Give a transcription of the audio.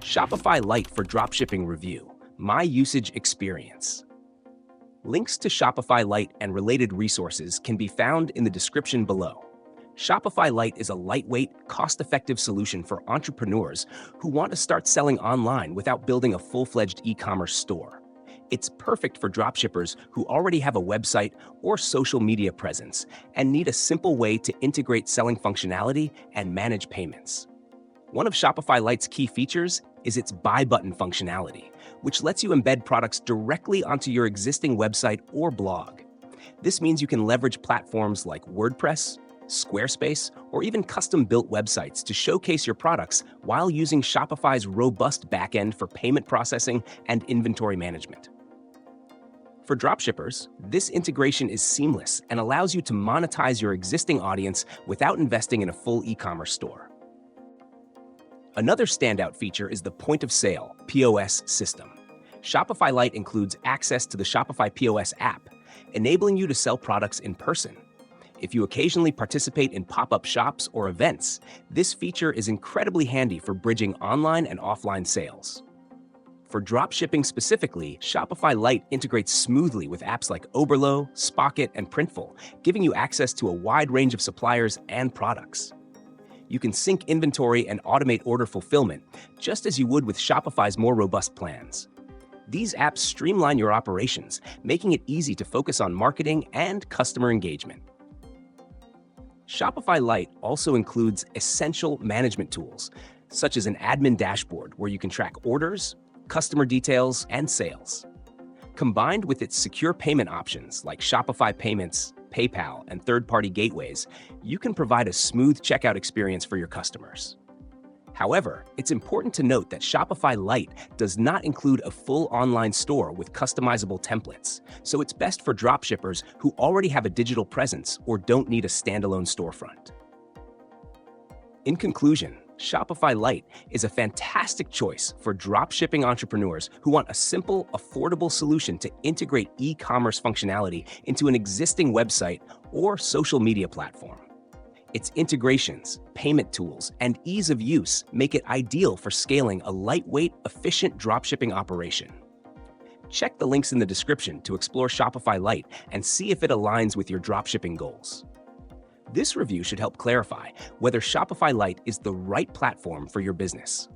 Shopify Lite for Dropshipping Review, My Usage Experience. Links to Shopify Lite and related resources can be found in the description below. Shopify Lite is a lightweight, cost-effective solution for entrepreneurs who want to start selling online without building a full-fledged e-commerce store. It's perfect for dropshippers who already have a website or social media presence and need a simple way to integrate selling functionality and manage payments. One of Shopify Lite's key features is its buy button functionality, which lets you embed products directly onto your existing website or blog. This means you can leverage platforms like WordPress, Squarespace, or even custom-built websites to showcase your products while using Shopify's robust backend for payment processing and inventory management. For dropshippers, this integration is seamless and allows you to monetize your existing audience without investing in a full e-commerce store. Another standout feature is the point-of-sale (POS) system. Shopify Lite includes access to the Shopify POS app, enabling you to sell products in person. If you occasionally participate in pop-up shops or events, this feature is incredibly handy for bridging online and offline sales. For dropshipping specifically, Shopify Lite integrates smoothly with apps like Oberlo, Spocket, and Printful, giving you access to a wide range of suppliers and products. You can sync inventory and automate order fulfillment, just as you would with Shopify's more robust plans. These apps streamline your operations, making it easy to focus on marketing and customer engagement. Shopify Lite also includes essential management tools, such as an admin dashboard where you can track orders, customer details, and sales. Combined with its secure payment options like Shopify Payments, PayPal, and third-party gateways, you can provide a smooth checkout experience for your customers. However, it's important to note that Shopify Lite does not include a full online store with customizable templates, so it's best for dropshippers who already have a digital presence or don't need a standalone storefront. In conclusion, Shopify Lite is a fantastic choice for dropshipping entrepreneurs who want a simple, affordable solution to integrate e-commerce functionality into an existing website or social media platform. Its integrations, payment tools, and ease of use make it ideal for scaling a lightweight, efficient dropshipping operation. Check the links in the description to explore Shopify Lite and see if it aligns with your dropshipping goals. This review should help clarify whether Shopify Lite is the right platform for your business.